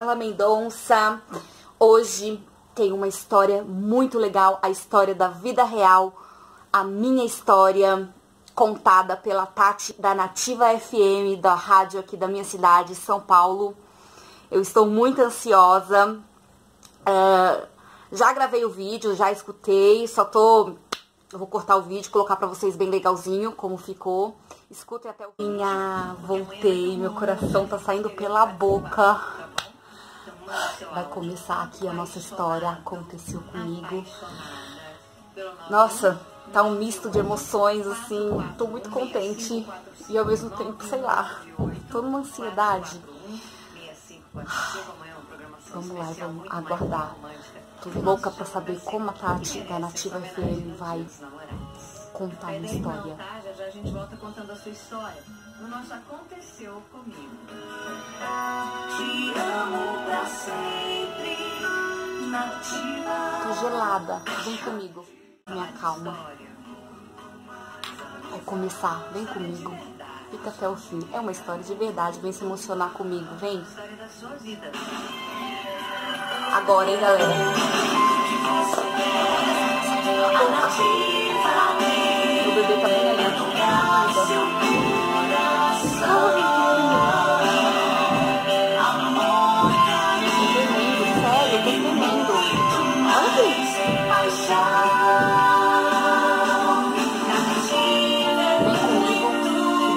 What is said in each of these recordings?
Fala Mendonça, hoje tem uma história muito legal, a história da vida real, a minha história contada pela Tati da Nativa FM, da rádio aqui da minha cidade, São Paulo. Eu estou muito ansiosa, já gravei o vídeo, já escutei, eu vou cortar o vídeo, colocar pra vocês bem legalzinho como ficou. Escutem até o fim. Voltei, meu coração tá saindo pela boca. Vai começar aqui a nossa história, aconteceu comigo. Nossa, tá um misto de emoções, assim, tô muito contente e ao mesmo tempo, sei lá, tô numa ansiedade. Vamos lá, vamos aguardar. Tô louca pra saber como a Tati da Nativa FM vai contar uma história. Já a gente volta contando a sua história. No nosso Aconteceu Comigo. Te amo pra sempre, Nativa. Tô gelada, vem comigo, me acalma. Vai começar, vem comigo, fica até o fim. É uma história de verdade, vem se emocionar comigo, vem. Agora, hein, galera? O bebê tá bem ali.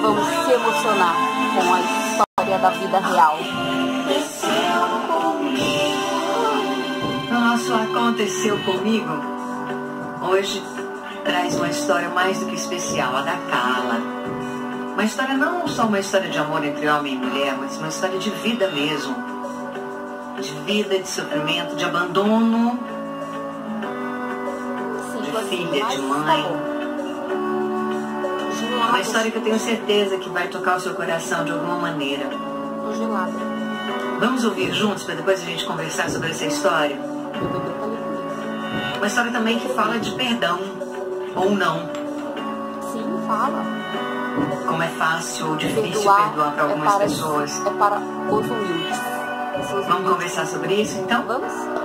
Vamos se emocionar com a história da vida real. No nosso Aconteceu Comigo, hoje traz uma história mais do que especial, a da Carla. Uma história não só uma história de amor entre homem e mulher, mas uma história de vida mesmo. De vida, de sofrimento, de abandono, de filha, de mãe. Uma história que eu tenho certeza que vai tocar o seu coração de alguma maneira. Vamos ouvir juntos para depois a gente conversar sobre essa história? Uma história também que fala de perdão, ou não. Sim, fala. Como é fácil ou difícil perdoar para algumas pessoas. É para os humildes. Vamos conversar sobre isso então?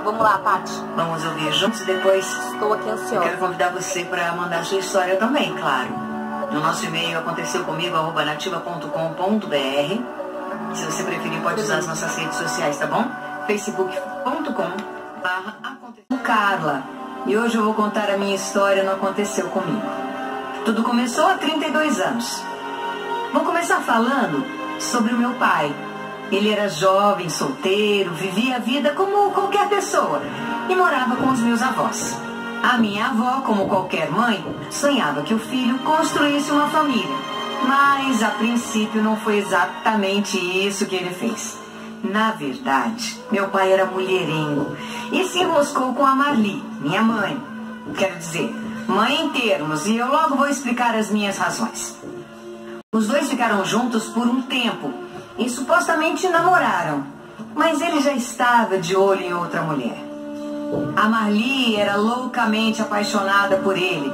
Vamos lá, Tati. Vamos ouvir juntos e depois. Estou aqui ansiosa. Eu quero convidar você para mandar sua história também, claro. No nosso e-mail aconteceucomigo@nativa.com.br. Se você preferir, pode usar as nossas redes sociais, tá bom? facebook.com/aconteceu Carla. E hoje eu vou contar a minha história no Aconteceu Comigo. Tudo começou há 32 anos. Vou começar falando sobre o meu pai. Ele era jovem, solteiro, vivia a vida como qualquer pessoa e morava com os meus avós. A minha avó, como qualquer mãe, sonhava que o filho construísse uma família. Mas, a princípio, não foi exatamente isso que ele fez. Na verdade, meu pai era mulherengo e se enroscou com a Marli, minha mãe. Quero dizer, mãe em termos, e eu logo vou explicar as minhas razões. Os dois ficaram juntos por um tempo e supostamente namoraram, mas ele já estava de olho em outra mulher. A Marli era loucamente apaixonada por ele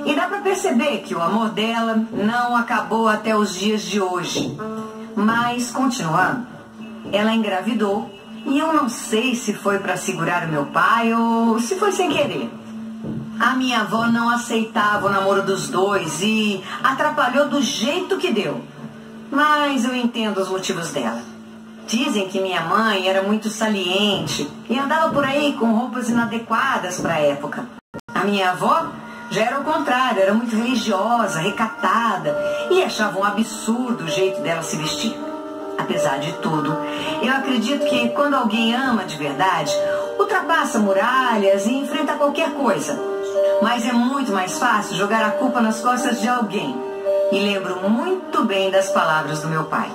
e dá para perceber que o amor dela não acabou até os dias de hoje. Mas, continuando, ela engravidou e eu não sei se foi para segurar o meu pai ou se foi sem querer. A minha avó não aceitava o namoro dos dois e atrapalhou do jeito que deu. Mas eu entendo os motivos dela. Dizem que minha mãe era muito saliente e andava por aí com roupas inadequadas para a época. A minha avó já era o contrário, era muito religiosa, recatada e achava um absurdo o jeito dela se vestir. Apesar de tudo, eu acredito que quando alguém ama de verdade, ultrapassa muralhas e enfrenta qualquer coisa. Mas é muito mais fácil jogar a culpa nas costas de alguém. E lembro muito bem das palavras do meu pai.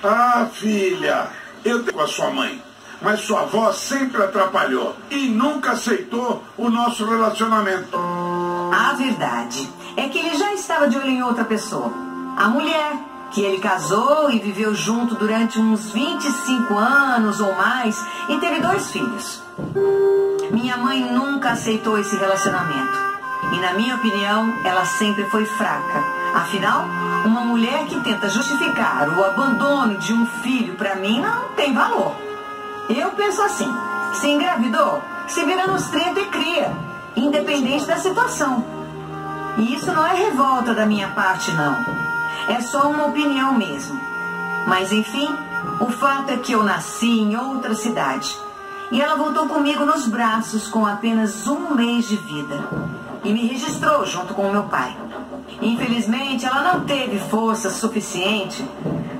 Ah, filha, eu tenho com a sua mãe, mas sua avó sempre atrapalhou e nunca aceitou o nosso relacionamento. A verdade é que ele já estava de olho em outra pessoa. A mulher que ele casou e viveu junto durante uns 25 anos ou mais e teve 2 filhos. Minha mãe nunca aceitou esse relacionamento. E na minha opinião, ela sempre foi fraca. Afinal, uma mulher que tenta justificar o abandono de um filho, para mim, não tem valor. Eu penso assim, se engravidou, se vira nos 30 e cria, independente da situação. E isso não é revolta da minha parte, não. É só uma opinião mesmo. Mas enfim, o fato é que eu nasci em outra cidade. E ela voltou comigo nos braços com apenas 1 mês de vida. E me registrou junto com o meu pai. Infelizmente, ela não teve força suficiente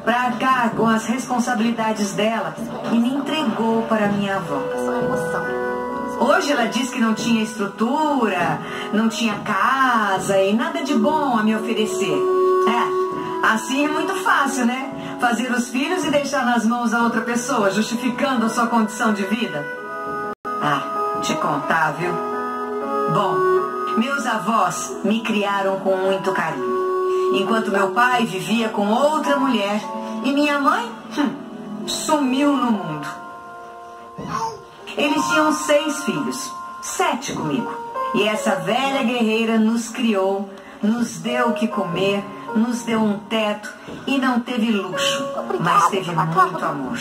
para arcar com as responsabilidades dela e me entregou para minha avó. Só emoção. Hoje ela diz que não tinha estrutura, não tinha casa e nada de bom a me oferecer. Assim é muito fácil, né? Fazer os filhos e deixar nas mãos da outra pessoa, justificando a sua condição de vida. Te contar, viu? Bom, meus avós me criaram com muito carinho, enquanto meu pai vivia com outra mulher e minha mãe sumiu no mundo. Eles tinham 6 filhos, 7 comigo. E essa velha guerreira nos criou, nos deu o que comer, nos deu um teto e não teve luxo, mas teve muito amor.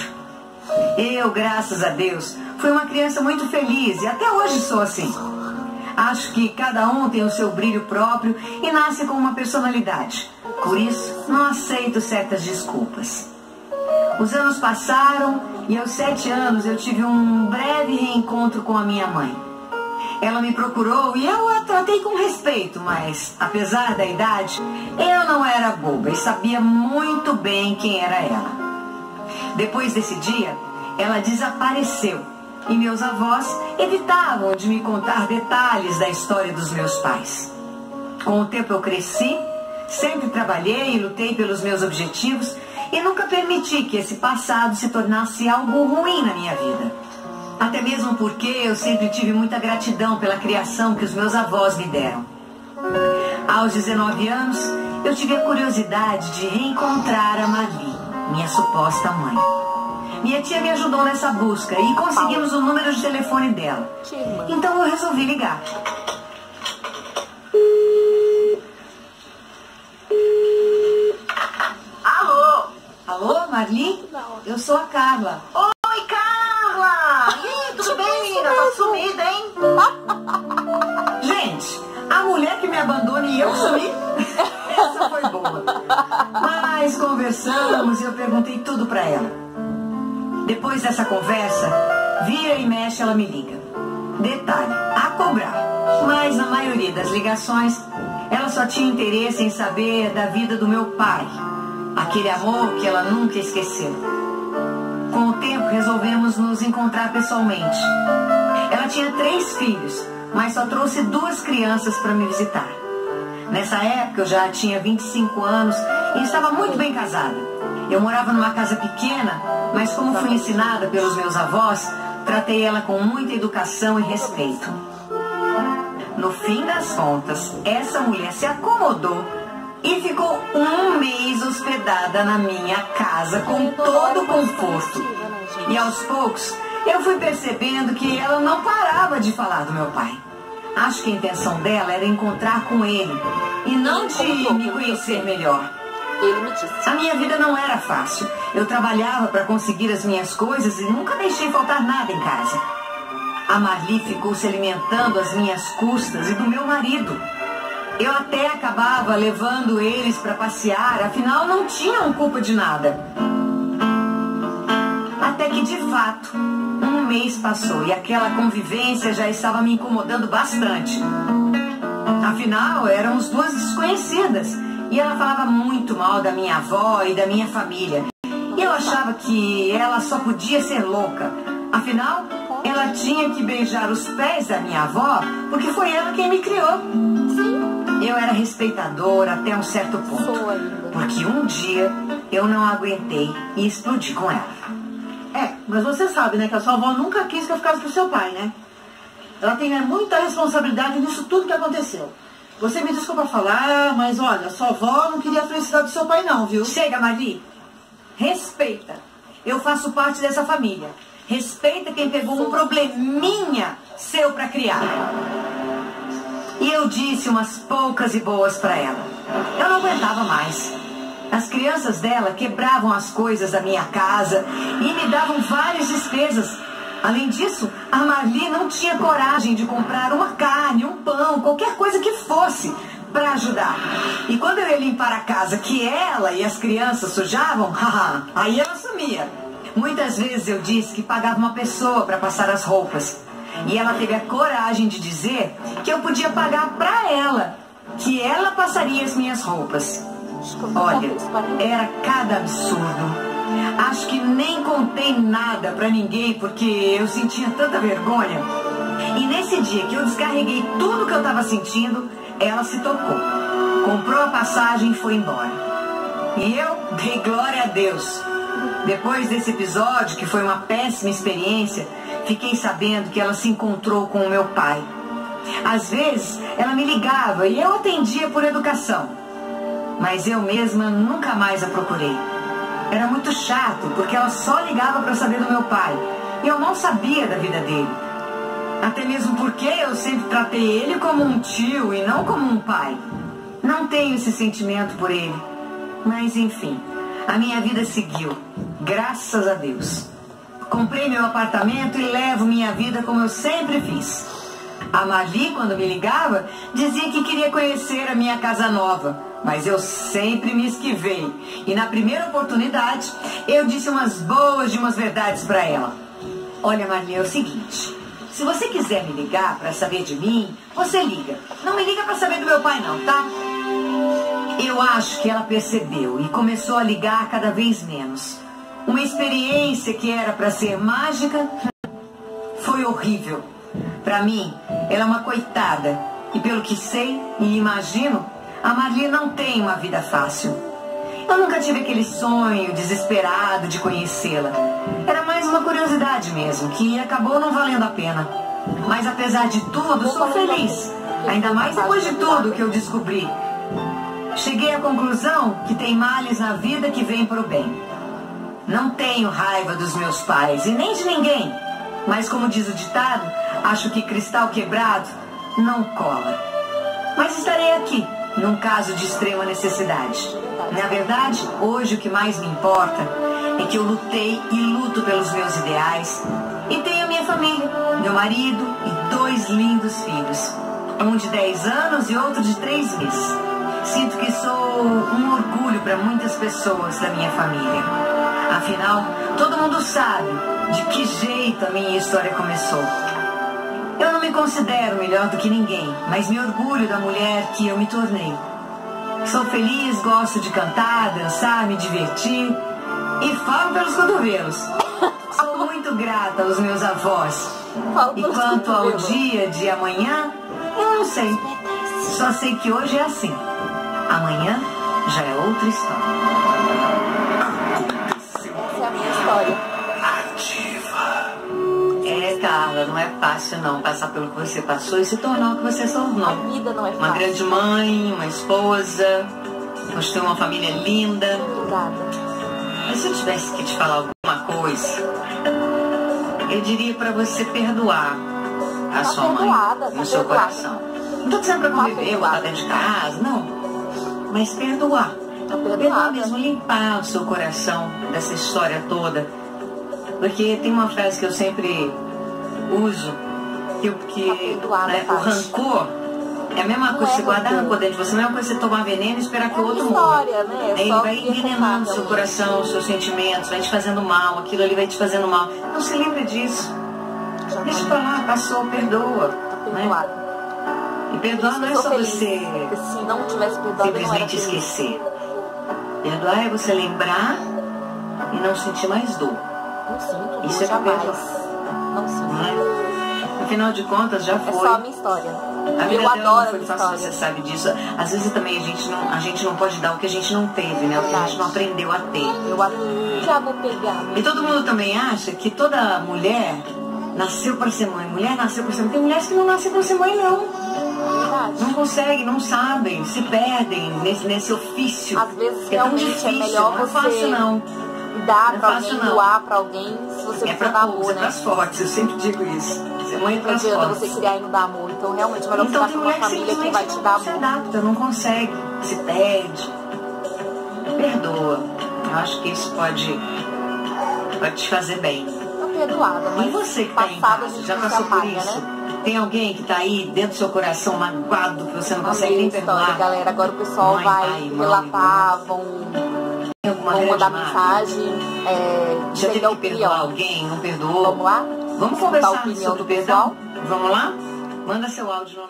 Eu, graças a Deus, fui uma criança muito feliz e até hoje sou assim. Acho que cada um tem o seu brilho próprio e nasce com uma personalidade. Por isso, não aceito certas desculpas. Os anos passaram e aos 7 anos eu tive um breve reencontro com a minha mãe. Ela me procurou e eu a tratei com respeito, mas, apesar da idade, eu não era boba e sabia muito bem quem era ela. Depois desse dia, ela desapareceu e meus avós evitavam de me contar detalhes da história dos meus pais. Com o tempo eu cresci, sempre trabalhei e lutei pelos meus objetivos e nunca permiti que esse passado se tornasse algo ruim na minha vida. Até mesmo porque eu sempre tive muita gratidão pela criação que os meus avós me deram. Aos 19 anos, eu tive a curiosidade de reencontrar a Marli, minha suposta mãe. Minha tia me ajudou nessa busca e conseguimos o número de telefone dela. Então eu resolvi ligar. Alô? Alô, Marli? Eu sou a Carla. Oi, Carla! E aí, tudo bem, menina? Tá sumida, hein? Gente, a mulher que me abandona e eu sumi? Essa foi boa. Mas conversamos e eu perguntei tudo pra ela. Depois dessa conversa, vira e mexe ela me liga. Detalhe, a cobrar. Mas na maioria das ligações, ela só tinha interesse em saber da vida do meu pai. Aquele amor que ela nunca esqueceu. Com o tempo, resolvemos nos encontrar pessoalmente. Ela tinha 3 filhos, mas só trouxe 2 crianças para me visitar. Nessa época, eu já tinha 25 anos e estava muito bem casada. Eu morava numa casa pequena, mas como fui ensinada pelos meus avós, tratei ela com muita educação e respeito. No fim das contas, essa mulher se acomodou e ficou 1 mês hospedada na minha casa com todo o conforto. E aos poucos, eu fui percebendo que ela não parava de falar do meu pai. Acho que a intenção dela era encontrar com ele e não de me conhecer melhor. Ele me disse. A minha vida não era fácil. Eu trabalhava para conseguir as minhas coisas e nunca deixei faltar nada em casa. A Marli ficou se alimentando às minhas custas e do meu marido. Eu até acabava levando eles para passear, afinal não tinham culpa de nada. Até que de fato, 1 mês passou e aquela convivência já estava me incomodando bastante. Afinal, éramos 2 desconhecidas. E ela falava muito mal da minha avó e da minha família. E eu achava que ela só podia ser louca. Afinal, ela tinha que beijar os pés da minha avó, porque foi ela quem me criou. Sim. Eu era respeitadora até um certo ponto. Sou ainda. Porque um dia eu não aguentei e explodi com ela. Mas você sabe, né, que a sua avó nunca quis que eu ficasse com seu pai, né? Ela tem muita responsabilidade nisso tudo que aconteceu. Você me desculpa falar, mas olha, sua avó não queria a felicidade do seu pai não, viu? Chega, Marli. Respeita. Eu faço parte dessa família. Respeita quem pegou um probleminha seu pra criar. E eu disse umas poucas e boas pra ela. Eu não aguentava mais. As crianças dela quebravam as coisas da minha casa e me davam várias despesas. Além disso, a Marli não tinha coragem de comprar uma carne, um pão, qualquer coisa que fosse para ajudar. E quando eu ia limpar a casa que ela e as crianças sujavam, aí ela sumia. Muitas vezes eu disse que pagava uma pessoa para passar as roupas. E ela teve a coragem de dizer que eu podia pagar para ela, que ela passaria as minhas roupas. Olha, era cada absurdo. Acho que nem contei nada pra ninguém porque eu sentia tanta vergonha. E nesse dia que eu descarreguei tudo que eu tava sentindo, ela se tocou. Comprou a passagem e foi embora. E eu dei glória a Deus. Depois desse episódio, que foi uma péssima experiência, fiquei sabendo que ela se encontrou com o meu pai. Às vezes, ela me ligava e eu atendia por educação. Mas eu mesma nunca mais a procurei. Era muito chato, porque ela só ligava para saber do meu pai. E eu não sabia da vida dele. Até mesmo porque eu sempre tratei ele como um tio e não como um pai. Não tenho esse sentimento por ele. Mas enfim, a minha vida seguiu. Graças a Deus. Comprei meu apartamento e levo minha vida como eu sempre fiz. A Marli, quando me ligava, dizia que queria conhecer a minha casa nova. Mas eu sempre me esquivei. E na primeira oportunidade, eu disse umas boas de umas verdades para ela. Olha, Marli, é o seguinte. Se você quiser me ligar para saber de mim, você liga. Não me liga para saber do meu pai não, tá? Eu acho que ela percebeu e começou a ligar cada vez menos. Uma experiência que era para ser mágica foi horrível. Para mim, ela é uma coitada. E pelo que sei e imagino, a Marli não tem uma vida fácil. Eu nunca tive aquele sonho desesperado de conhecê-la. Era mais uma curiosidade mesmo, que acabou não valendo a pena. Mas apesar de tudo, sou feliz. Ainda mais depois de tudo que eu descobri. Cheguei à conclusão que tem males na vida que vêm para o bem. Não tenho raiva dos meus pais e nem de ninguém. Mas como diz o ditado, acho que cristal quebrado não cola. Mas estarei aqui, num caso de extrema necessidade. Na verdade, hoje o que mais me importa é que eu lutei e luto pelos meus ideais. E tenho minha família, meu marido e 2 lindos filhos. Um de 10 anos e outro de 3 meses. Sinto que sou um orgulho para muitas pessoas da minha família. Afinal, todo mundo sabe de que jeito a minha história começou. Eu não me considero melhor do que ninguém, mas me orgulho da mulher que eu me tornei. Sou feliz, gosto de cantar, dançar, me divertir e falo pelos cotovelos. Sou muito grata aos meus avós. E quanto ao dia de amanhã, eu não sei. Só sei que hoje é assim. Amanhã já é outra história. Essa é a minha história. Carla, não é fácil não passar pelo que você passou e se tornar o que você se tornou. A vida não é fácil. Uma grande mãe, uma esposa, construir uma família linda. Obrigada. Mas se eu tivesse que te falar alguma coisa, eu diria pra você perdoar a sua mãe no seu coração. Não tô dizendo pra conviver, botar dentro de casa, não. Mas perdoar. Perdoar mesmo, limpar o seu coração dessa história toda. Porque tem uma frase que eu sempre uso, né, o rancor é a mesma coisa, você guardar rancor dentro de você, não é uma coisa você tomar veneno e esperar que o outro morra. Né? Ele vai envenenando o seu coração, os seus sentimentos, vai te fazendo mal, aquilo ali vai te fazendo mal. Não se lembra disso. Deixa pra lá, passou, perdoa. Né? E perdoar não é só você se não tivesse perdoado, simplesmente esquecer. Perdoar é você lembrar e não sentir mais dor. Não sinto, isso é jamais. Não sinto. Afinal de contas, já foi. É só a minha história. A vida eu dela adoro não foi fácil, você sabe disso. Às vezes também a gente não pode dar o que a gente não teve, né? O que a gente não aprendeu a ter. Já vou pegar. E todo mundo também acha que toda mulher nasceu para ser mãe. Mulher nasceu para ser mãe. Tem mulheres que não nascem para ser mãe, não. Não conseguem, não sabem, se perdem nesse ofício. Às vezes que é tão realmente difícil, é melhor não é fácil, não. Dar pra alguém, doar pra alguém, se você é precisa dar amor, né? É pras fortes, eu sempre digo isso. Ser mãe é pras fortes. Não adianta você criar e não dar amor. Então, realmente, é melhor você dar pra uma família que vai te dar amor. Não se adapta, não consegue, se perde. Perdoa. Eu acho que isso pode te fazer bem. Tô perdoada, mas E você que tá aí em passado a casa, gente já não se passou por apaga, isso? né? Tem alguém que tá aí dentro do seu coração magoado, que você não consegue Amei a nem história, perdoar? galera. Agora o pessoal Mãe, vai pai, irmão, relatar, Tem alguma vão grande mandar mágoa? mensagem, Já dizendo teve a que perdoar opinião. alguém, não perdoou? Vamos lá? Vamos Escutar a conversar opinião sobre do perdão? pessoal? Vamos lá? Manda seu áudio no